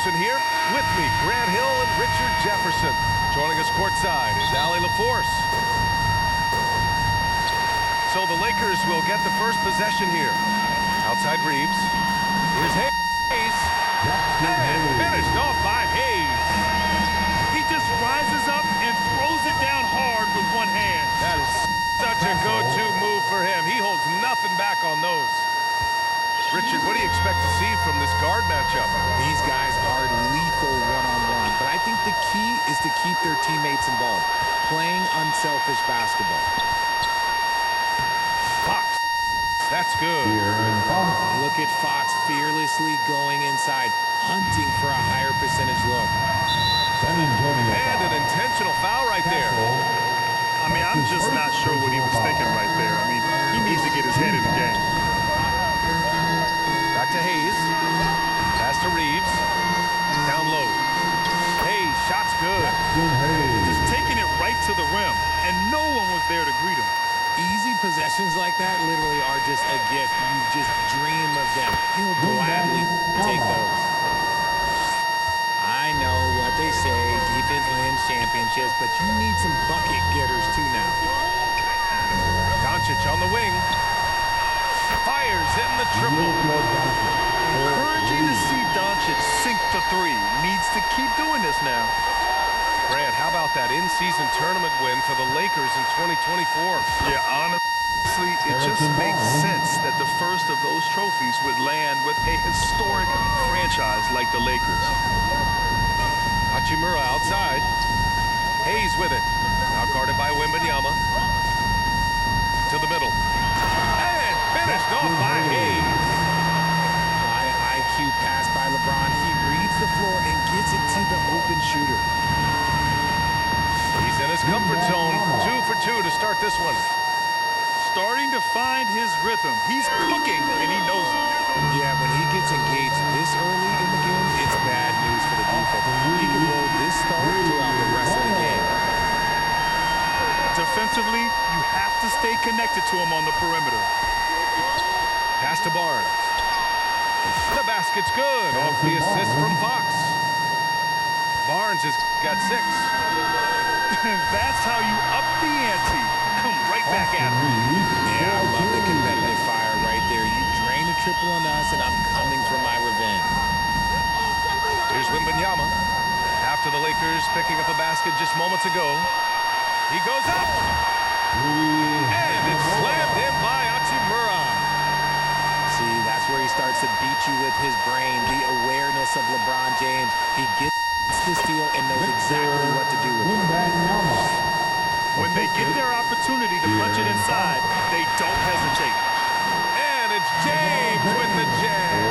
Peterson here. With me, Grant Hill and Richard Jefferson. Joining us courtside is Allie LaForce. So the Lakers will get the first possession here. Outside Reeves. Here's Hayes. And finished off by Hayes. He just rises up and throws it down hard with one hand. That is such a go-to move for him. He holds nothing back on those. Richard, what do you expect to see from this guard matchup? These guys are lethal one-on-one, but I think the key is to keep their teammates involved, playing unselfish basketball. Fox, that's good. Look at Fox fearlessly going inside, hunting for a higher percentage look. And an intentional foul right there. I mean, I'm just not sure what he was thinking right there. I mean, he needs to get his head in the game. Back to Hayes. Pass to Reeves. Down low. Hayes, shot's good. Just taking it right to the rim, and no one was there to greet him. Easy possessions like that literally are just a gift. You just dream of them. He'll gladly take those. I know what they say, defense wins championships, but you need some bucket getters too now. Doncic on the wing. Fires in the triple. Encouraging to see Doncic sink the three. Needs to keep doing this now. Grant, how about that in-season tournament win for the Lakers in 2024? Yeah, honestly, it just makes sense that the first of those trophies would land with a historic franchise like the Lakers. Hachimura outside. Hayes with it. Now guarded by Wembanyama. To the middle. And finished off by Hayes. High IQ pass by LeBron. He reads the floor and gets it to the open shooter. He's in his comfort zone. 2 for 2 to start this one. Starting to find his rhythm. He's cooking, and he knows it. Yeah, when he gets engaged this early in the game, it's bad news for the defense. He can roll this start throughout the rest of the game. Defensively, you have to stay connected to him on the perimeter. Pass to Barnes. The basket's good off the assist from Fox. Barnes has got 6. That's how you up the ante. Come right back at him. Yeah, I love the competitive fire right there. You drain a triple on us, and I'm coming for my revenge. Here's Wembanyama. After the Lakers picking up a basket just moments ago. He goes up. And it's slammed in by Hachimura. See, that's where he starts to beat you with his brain, the awareness of LeBron James. He gets the steal and knows exactly what to do with it. When they get their opportunity to punch it inside, they don't hesitate. And it's James with the jam.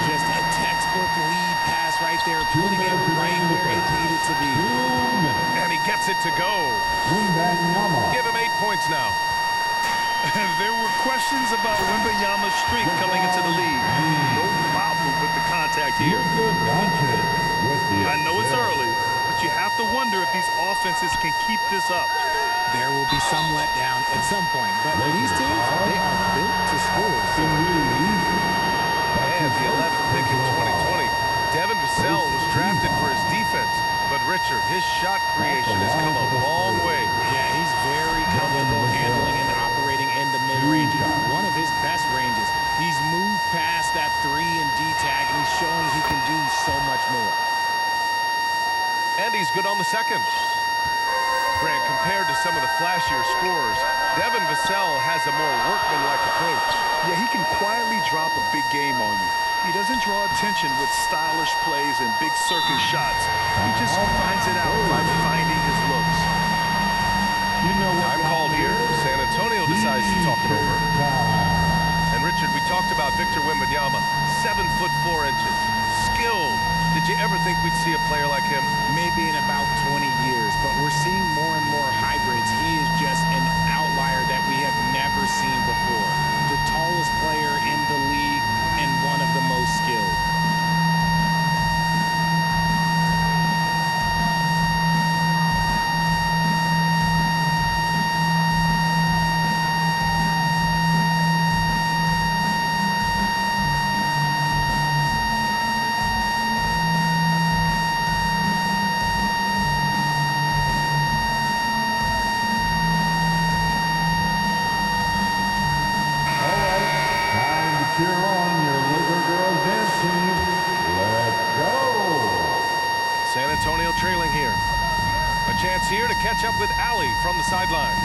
Just a textbook lead pass right there, putting it right where it needed to be. And he gets it to go. Give him 8 points now. There were questions about Wembanyama's strength coming into the league. No problem with the contact here. I know it's early, but you have to wonder if these offenses can keep this up. There will be some letdown at some point, but these teams, they are built to score. And the 11th pick in 2020, Devin Vassell was drafted for his defense. But Richard, his shot creation has come a long way. Yeah, he's very comfortable handling and operating in the mid-range. One of his best ranges. He's moved past that 3 and D tag, and he's showing he can do so much more. And he's good on the second. Grant, compared to some of the flashier scorers, Devin Vassell has a more workmanlike approach. Yeah, he can quietly drop a big game on you. He doesn't draw attention with stylish plays and big circus shots. He just finds it out by finding his looks. Time called here. San Antonio decides to talk it over. And Richard, we talked about Victor Wembanyama, 7'4", skilled. Did you ever think we'd see a player like him? Maybe in about 20 years, but we're seeing more and more hybrids. He is just an outlier that we have never seen before. The tallest player in the league and one of the most skilled. Fox here to catch up with Allie from the sideline.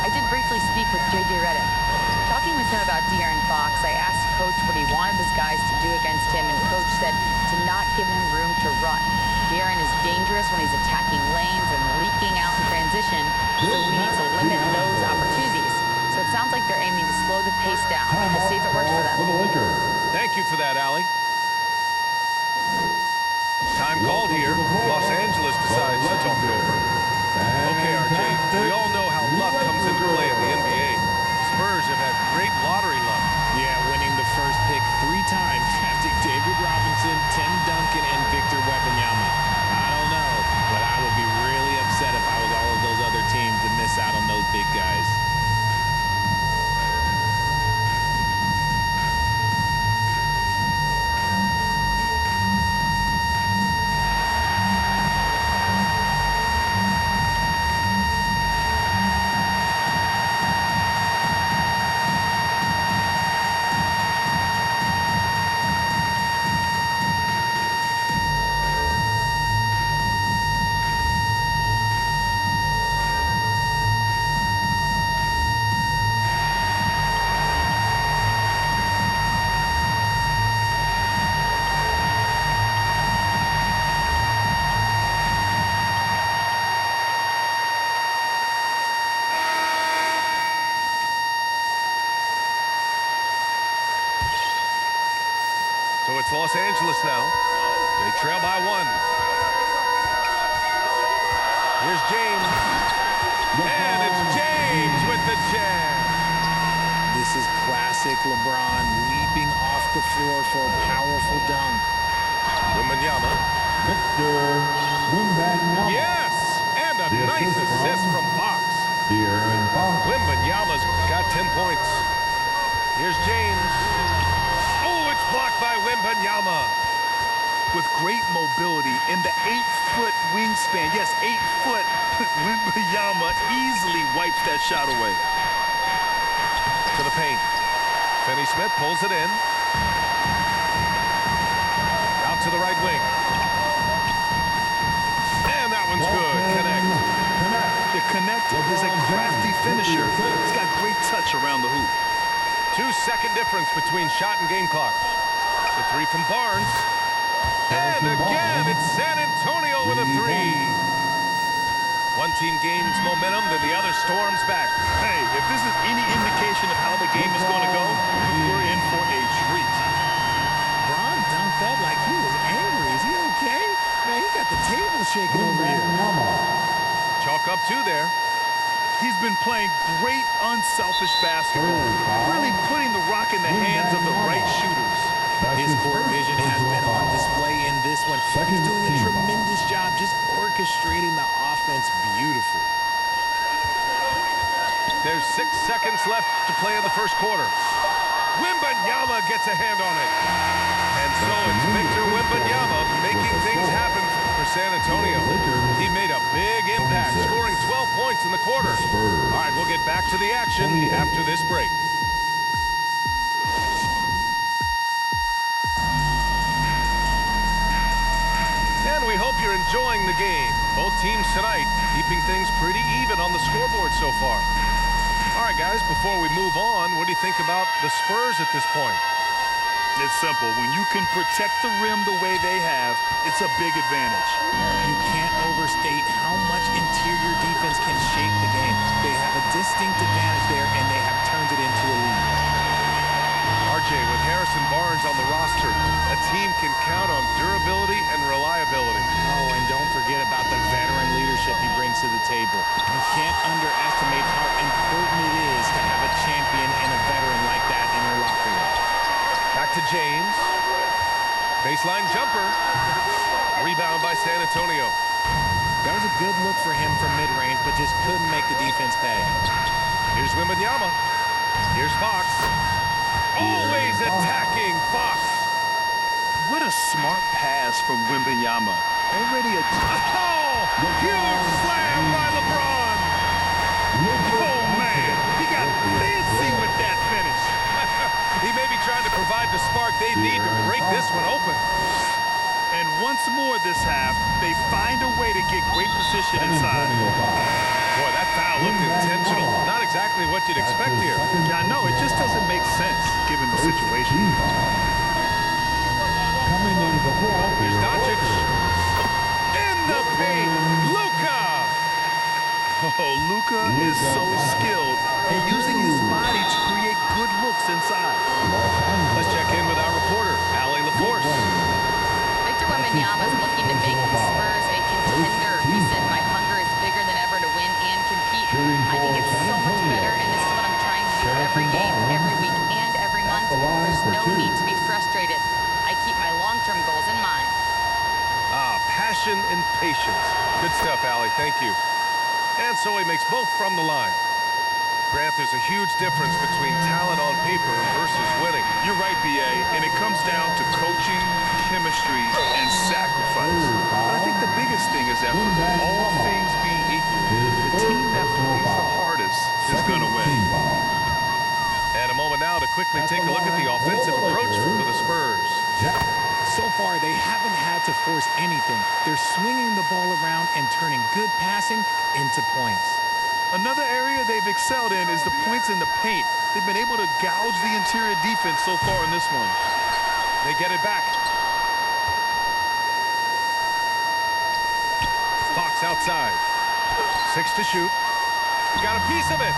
I did briefly speak with J.J. Redick. Talking with him about De'Aaron Fox, I asked Coach what he wanted his guys to do against him, and Coach said to not give him room to run. De'Aaron is dangerous when he's attacking lanes and leaking out in transition, so we need to limit those opportunities. So it sounds like they're aiming to slow the pace down. We'll see if it works for them. Thank you for that, Allie. Time called here. Los Angeles decides to talk it over. Okay, RJ, we all know how luck comes into play in the NBA. Spurs have had great lottery luck. Yeah, winning the first pick 3 times, drafting David Robinson, Tim Duncan, and Victor Wembanyama. I don't know, but I would be really upset if I was all of those other teams to miss out on those big guys. So it's Los Angeles now. They trail by 1. Here's James. And it's James with the jam. This is classic LeBron leaping off the floor for a powerful dunk. Wembanyama. Yes! And a nice assist from Fox. Wembanyama's got 10 points. Here's James. Oh, it's blocked by Wembanyama. With great mobility in the 8-foot wingspan. Yes, 8 foot. Wembanyama easily wipes that shot away. To the paint. Finney-Smith pulls it in. Out to the right wing. And that one's good. Connect. The connect is a crafty finisher. He's got great touch around the hoop. 2-second difference between shot and game clock. The 3 from Barnes. And again, it's San Antonio with a 3. One team gains momentum, then the other storms back. Hey, if this is any indication of how the game is going to go, we're in for a treat. Bron dunked that like he was angry. Is he okay? Man, he got the table shaking over here. Chalk up 2 there. He's been playing great, unselfish basketball, really putting the rock in the hands of the right shooters. His court vision has been on display in this one. He's doing a tremendous job just orchestrating the offense beautiful. There's 6 seconds left to play in the first quarter. Wembanyama gets a hand on it. And so it's Victor Wembanyama making things happen for San Antonio. He made a big impact, scoring 12 points in the quarter. All right, we'll get back to the action after this break. And we hope you're enjoying the game. Both teams tonight keeping things pretty even on the scoreboard so far. All right, guys, before we move on, what do you think about the Spurs at this point? It's simple. When you can protect the rim the way they have, it's a big advantage. You can't overstate how much interior defense can shape the game. They have a distinct advantage there, and they have turned it into a lead. RJ, with Harrison Barnes on the roster, a team can count on durability and reliability. Oh, and don't forget about the veteran leadership he brings to the table. You can't underestimate how important it is to have a champion and a veteran like that in your locker room. Back to James. Baseline jumper. Rebound by San Antonio. That was a good look for him from mid-range, but just couldn't make the defense pay. Here's Wembanyama. Here's Fox. Always attacking Fox. What a smart pass from Wembanyama. Already a... Oh! Huge slam by LeBron. Oh, man. He got fancy with that finish. He may be trying to provide the spark they need to break this one open. And once once more this half, they find a way to get great position inside. Boy, that foul looked intentional. Not exactly what you'd expect here. Yeah, I know. It just doesn't make sense given the situation. Coming under the ball. Here's Doncic. In the paint, Luka. Oh, Luka is so skilled at using his body to create good looks inside. Let's check in with our reporter, Allie LaForce. Victor Wembanyama is looking to make the Spurs a contender. He said, "My hunger is bigger than ever to win and compete. I think it's so much better, and this is what I'm trying to do every game, every week, and every month. There's no need to be frustrated. I keep my long-term goals in mind." Passion and patience. Good stuff, Allie. Thank you. And so he makes both from the line. Grant, there's a huge difference between talent on paper versus winning. You're right, B.A., and it comes down to coaching, chemistry, and sacrifice. But I think the biggest thing is effort. All things being equal, the team that plays the hardest is going to win. And a moment now to quickly take a look at the offensive approach for the Spurs. So far, they haven't had to force anything. They're swinging the ball around and turning good passing into points. Another area they've excelled in is the points in the paint. They've been able to gouge the interior defense so far in this one. They get it back. Fox outside. 6 to shoot. Got a piece of it.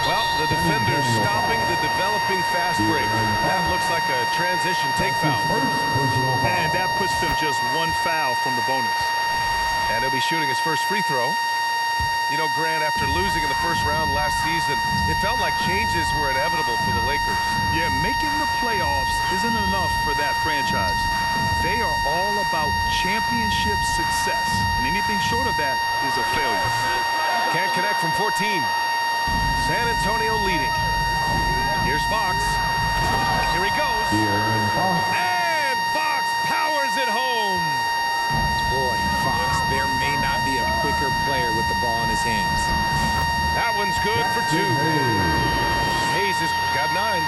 Well, the defender stopping the developing fast break. That looks like a transition take foul. And that puts them just one foul from the bonus. And he'll be shooting his first free throw. You know, Grant, after losing in the first round last season, it felt like changes were inevitable for the Lakers. Yeah, making the playoffs isn't enough for that franchise. They are all about championship success, and anything short of that is a failure. Can't connect from 14. San Antonio leading. Here's Fox. Here he goes. And Fox powers it home. Boy, Fox, there may not be a quicker player with the ball in his hands. That one's good for 2. Hayes has got 9.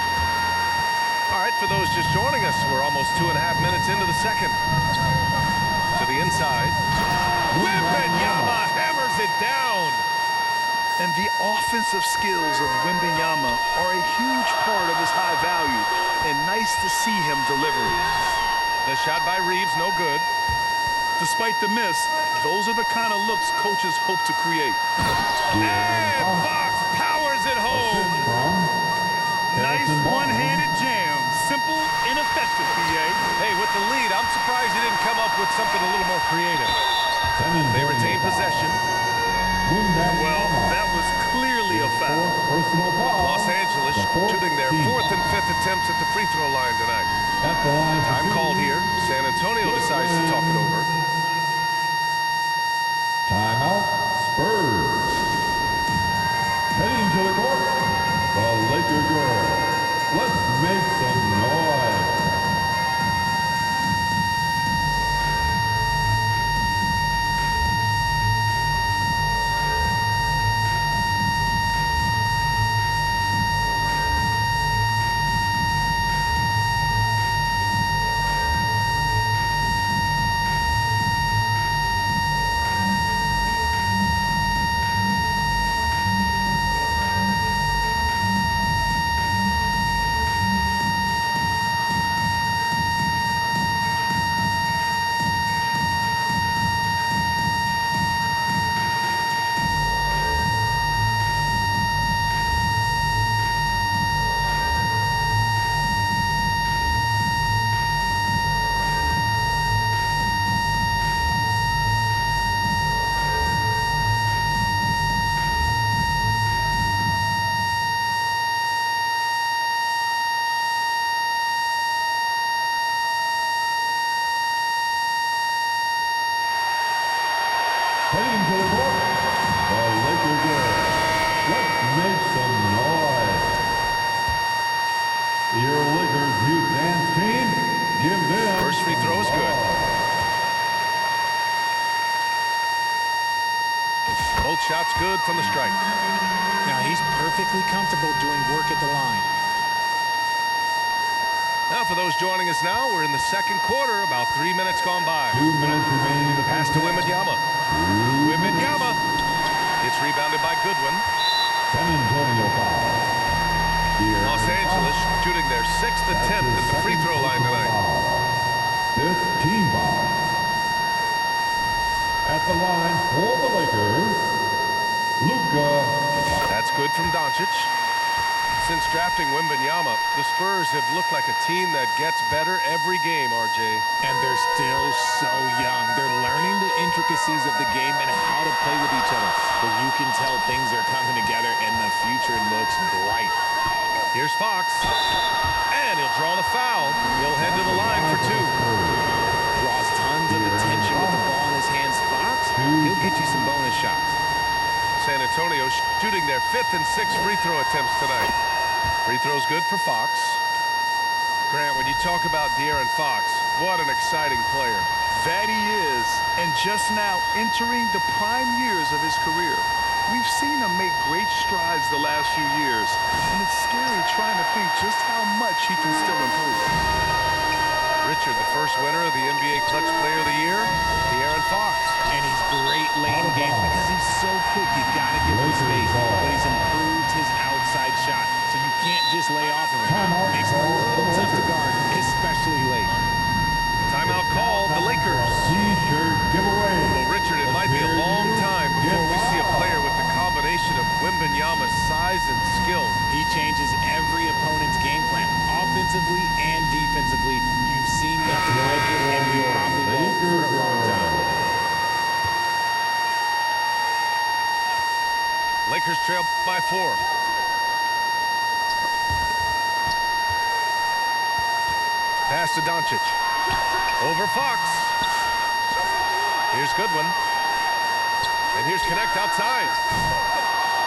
All right, for those just joining us, we're almost 2.5 minutes into the second. To the inside. Wembanyama hammers it down. And the offensive skills of Wembanyama are a huge part of his high value, and nice to see him delivering. The shot by Reeves, no good. Despite the miss, those are the kind of looks coaches hope to create. And Fox powers it home. Nice one-handed jam. Simple and effective, B.A. Hey, with the lead, I'm surprised he didn't come up with something a little more creative. They retain possession. Well, that was clearly a foul. Los Angeles shooting their 4th and 5th attempts at the free throw line tonight. Time called here. San Antonio decides to talk it over. Timeout, Spurs. Heading to the court, the Laker girls. Let's make some noise. Heading to the court, the Laker girls. Let's make some noise. Your Lakers youth dance team, give them First free throw is good. Both shots good from the strike. Now he's perfectly comfortable doing work at the line. Now for those joining us now. We're in the second quarter, about 3 minutes gone by. 2 minutes remaining in the Pass to Wembanyama. Wembanyama. It's rebounded by Goodwin. San Antonio foul. Los Angeles shooting their 6th attempt at the free throw line tonight. 15 foul. At the line for the Lakers, Luka. That's good from Doncic. Since drafting Wembanyama, the Spurs have looked like a team that gets better every game, RJ. And they're still so young. They're learning the intricacies of the game and how to play with each other. But you can tell things are coming together and the future looks bright. Here's Fox. And he'll draw the foul. He'll head to the line for 2. Draws tons of attention with the ball in his hands. Fox, he'll get you some bonus shots. San Antonio shooting their 5th and 6th free throw attempts tonight. Free throw's good for Fox. Grant, when you talk about De'Aaron Fox, what an exciting player. That he is, and just now entering the prime years of his career. We've seen him make great strides the last few years, and it's scary trying to think just how much he can still improve. Richard, the first winner of the NBA Clutch Player of the Year, De'Aaron Fox. And he's great late in games because he's so quick. You got to give him space. But he's improved his outside shot, so you can't just lay off of him. Makes him a little tough to guard, especially late. Timeout called, the Lakers. T-shirt giveaway. Well, Richard, it might be a long time before we see a player with the combination of Wembanyama's size and skill. He changes every opponent's game plan, offensively and defensively. You've seen nothing like it, and we probably won't for a long time. Lakers trail by 4. Pass to Doncic. Over Fox. Here's Goodwin. And here's Connect outside.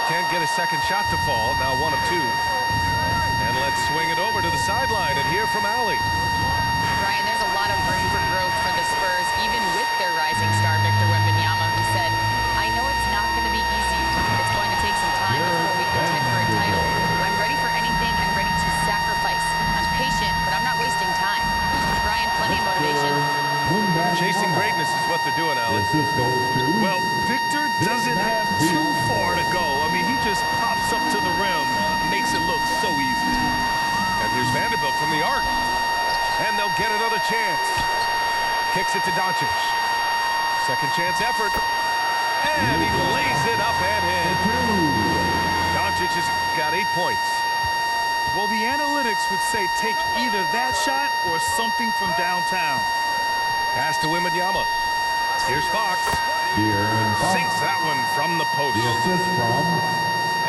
Can't get a second shot to fall. Now 1 of 2. And let's swing it over to the sideline and hear from Allie. Ryan, there's a lot of room for growth for the Spurs, even with their rising star, Victor Wembanyama, who said, I know it's not going to be easy. It's going to take some time before we contend for a title. I'm ready for anything. I'm ready to sacrifice. I'm patient, but I'm not wasting time. Ryan, plenty of motivation. Chasing greatness is what they're doing, Allie. Well, Victor doesn't have too far to go. I mean, he just pops up to the rim, makes it look so easy. And here's Vanderbilt from the arc. And they'll get another chance. Kicks it to Doncic. Second chance effort. And he lays it up and in. Doncic has got 8 points. Well, the analytics would say take either that shot or something from downtown. Pass to Wembanyama. Here's Fox. Sinks that one from the post. The assist from.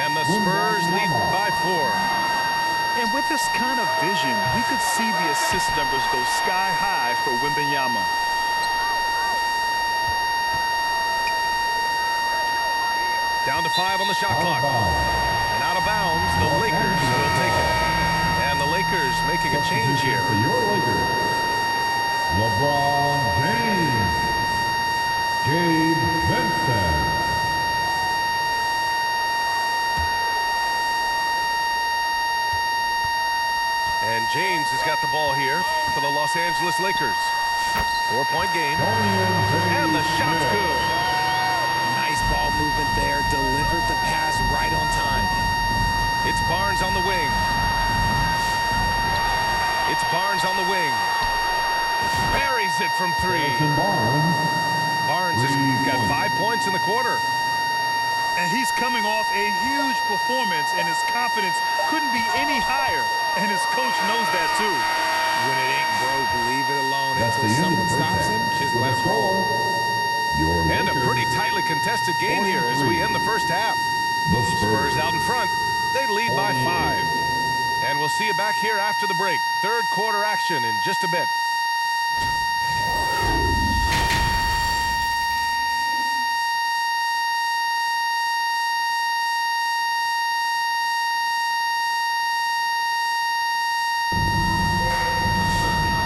And the Spurs lead by 4. And with this kind of vision, we could see the assist numbers go sky high for Wembanyama. Down to 5 on the shot clock. And out of bounds, the Lakers will take it. And the Lakers making a change here. For your Lakers, LeBron James, Gabe Vincent. And James has got the ball here for the Los Angeles Lakers. 4-point game. And the shot's good. Nice ball movement there. Delivered the pass right on time. It's Barnes on the wing. It's Barnes on the wing. Buries it from 3. Barnes has got 5 points in the quarter. And he's coming off a huge performance, and his confidence couldn't be any higher. And his coach knows that, too. When it ain't broke, leave it alone. Until someone stops him, just let it roll. And a pretty tightly contested game here as we end the first half. The Spurs out in front. They lead by 5. And we'll see you back here after the break. Third quarter action in just a bit.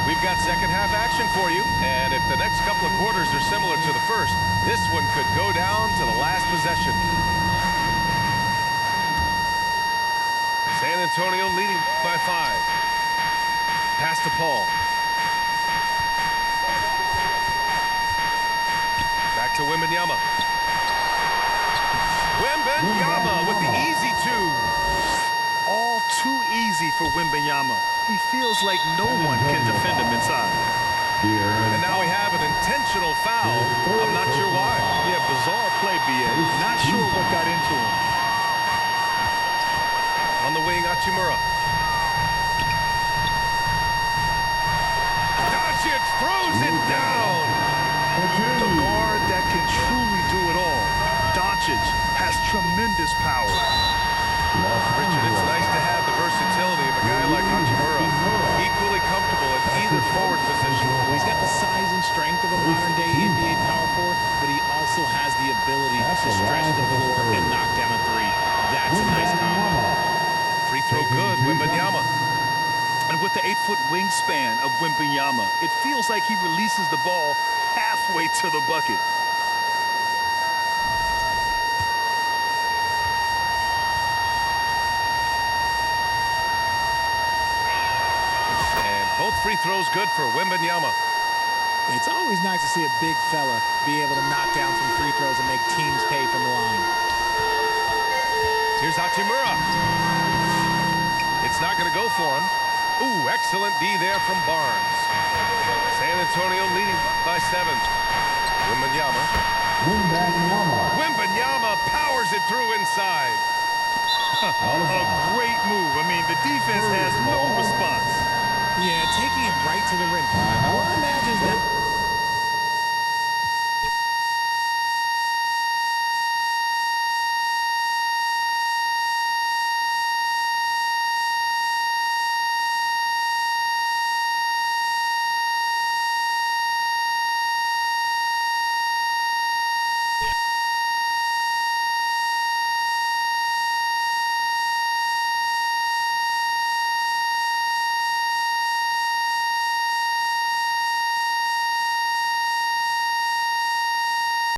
We've got second half action for you, and if the next couple of quarters are similar to the first, this one could go down to the last possession. San Antonio leading by 5. Pass to Paul. Back to Wembanyama. Wembanyama with the easy two. All too easy for Wembanyama. He feels like no one can defend him inside. And now we have an intentional foul. I'm not sure why. Yeah, bizarre play, B.A. Not sure what got into him. On the wing, Hachimura. Doncic throws it down. The guard that can truly do it all. Doncic has tremendous power. Richard, it's nice to have the versatility of a guy like Hachimura. Equally comfortable in either forward position. Well, he's got the size and strength of a modern-day NBA power forward, but he also has the ability to stretch the floor and knock down a three. That's a nice combo. Free throw good, Wembanyama. And with the 8-foot wingspan of Wembanyama, it feels like he releases the ball halfway to the bucket. And both free throws good for Wembanyama. It's always nice to see a big fella be able to knock down some free throws and make teams pay from the line. Here's Hachimura. It's not going to go for him. Ooh, excellent D there from Barnes. San Antonio leading by 7. Wembanyama. Wembanyama powers it through inside. A great move. I mean, the defense has no response.